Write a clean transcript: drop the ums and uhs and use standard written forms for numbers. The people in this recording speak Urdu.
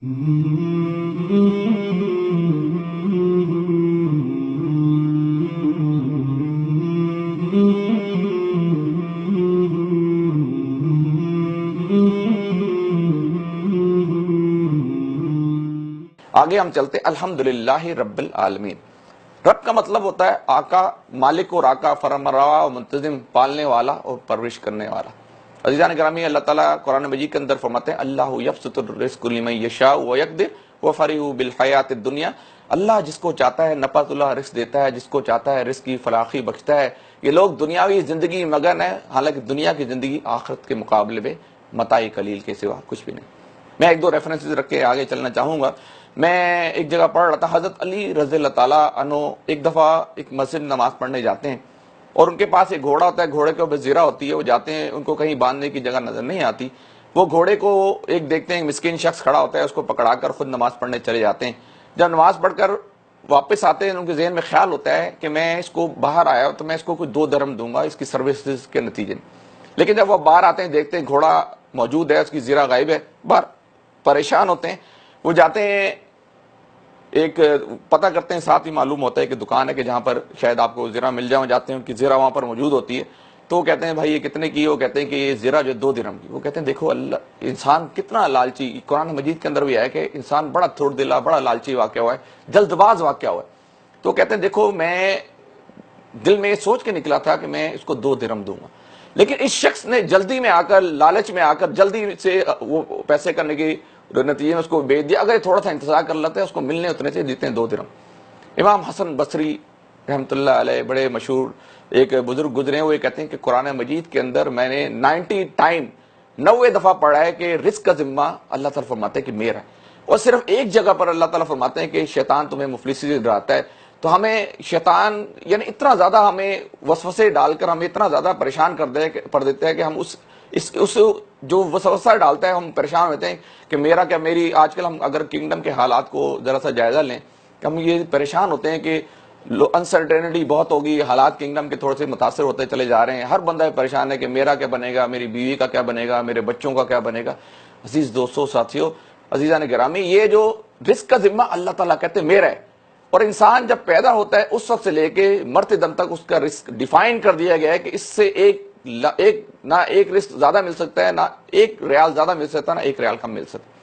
آگے ہم چلتے الحمدللہ رب العالمین۔ رب کا مطلب ہوتا ہے آقا، مالک اور آقا، فرمانروا اور منتظم، پالنے والا اور پرورش کرنے والا۔ عزیزان گرامی، اللہ تعالیٰ قرآن مجید کے اندر فرماتے ہیں اللہ یبسط الرزق لمن یشاء ویقدر وفرحوا بالحیات الدنیا۔ اللہ جس کو چاہتا ہے نپت اللہ رزق دیتا ہے، جس کو چاہتا ہے رزق کی فراخی بخشتا ہے۔ یہ لوگ دنیاوی زندگی مگن ہے، حالانکہ دنیا کی زندگی آخرت کے مقابلے میں متاع قلیل کے سوا کچھ بھی نہیں۔ میں ایک دو ریفرنسز رکھ کے آگے چلنا چاہوں گا۔ میں ایک جگہ پڑھ رہا تھا، حضرت علی رضی اللہ تعالیٰ عنہ ایک دفعہ ایک مسجد نماز پڑھنے جاتے ہیں اور ان کے پاس ایک گھوڑا ہوتا ہے، گھوڑے کے اوپر زیرہ ہوتی ہے، وہ جاتے ہیں، ان کو کہیں باندھنے کی جگہ نظر نہیں آتی، وہ گھوڑے کو ایک دیکھتے ہیں، مسکین شخص کھڑا ہوتا ہے، اس کو پکڑا کر خود نماز پڑھنے چلے جاتے ہیں۔ جب نماز پڑھ کر واپس آتے ہیں، ان کے ذہن میں خیال ہوتا ہے کہ میں اس کو باہر آیا ہوں تو میں اس کو کوئی 2 درہم دوں گا اس کی سروسز کے نتیجے میں، لیکن جب وہ باہر آتے ہیں دیکھتے ہیں گھوڑا موجود ہے، اس کی زیرہ غائب ہے، باہر پریشان ہوتے ہیں۔ وہ جاتے ہیں، ایک پتہ کرتے ہیں، ساتھ ہی معلوم ہوتا ہے کہ دکان ہے کہ جہاں پر شاید آپ کو زیرہ مل جائے، جاتے ہیں، ان کی زیرہ وہاں پر موجود ہوتی ہے، تو وہ کہتے ہیں بھائی یہ کتنے کی؟ وہ کہتے ہیں کہ یہ زیرہ جو 2 درہم کی۔ وہ کہتے ہیں دیکھو اللہ، انسان کتنا لالچی، قرآن مجید کے اندر بھی ہے کہ انسان بڑا تھوڑ دلا، بڑا لالچی واقع ہوا ہے، جلد باز واقع ہوا ہے۔ تو کہتے ہیں دیکھو میں دل میں یہ سوچ کے نکلا تھا کہ میں اس کو 2 درہم دوں گا، لیکن اس شخص نے جلدی میں آ کر، لالچ میں آ کر جلدی سے وہ پیسے کرنے کی نتیجے میں اس کو بیچ دیا۔ اگر یہ تھوڑا سا انتظار کر لیتے ہیں، اس کو ملنے اتنے سے دیتے ہیں 2 درہم۔ امام حسن بصری رحمۃ اللہ علیہ، بڑے مشہور ایک بزرگ گزرے ہیں، وہ یہ کہتے ہیں کہ قرآن مجید کے اندر میں نے 90 دفعہ پڑھا ہے کہ رزق کا ذمہ اللہ تعالیٰ فرماتے ہیں کہ میرا ہے، اور صرف ایک جگہ پر اللہ تعالیٰ فرماتے ہیں کہ شیطان تمہیں مفلسی سے ڈراتا ہے۔ تو ہمیں شیطان یعنی اتنا زیادہ ہمیں وسوسے ڈال کر ہمیں اتنا زیادہ پریشان کر دیتے ہیں کہ ہم اس جو وسوسہ ڈالتا ہے ہم پریشان ہوتے ہیں کہ میرا کیا، میری۔ آج کل ہم اگر کنگڈم کے حالات کو ذرا سا جائزہ لیں کہ ہم یہ پریشان ہوتے ہیں کہ انسرٹینٹی بہت ہوگی، حالات کنگڈم کے تھوڑے سے متاثر ہوتے چلے جا رہے ہیں، ہر بندہ پریشان ہے کہ میرا کیا بنے گا، میری بیوی کا کیا بنے گا، میرے بچوں کا کیا بنے گا۔ عزیز دوستو، ساتھیو، عزیزان گرامی، یہ جو رزق کا ذمہ اللہ تعالیٰ کہتے ہیں میرا ہے، اور انسان جب پیدا ہوتا ہے اس وقت سے لے کے مرتے دم تک اس کا رزق ڈیفائن کر دیا گیا ہے کہ اس سے نہ ایک رزق زیادہ مل سکتا ہے، نہ 1 ریال زیادہ مل سکتا ہے، نہ 1 ریال کم مل سکتا ہے۔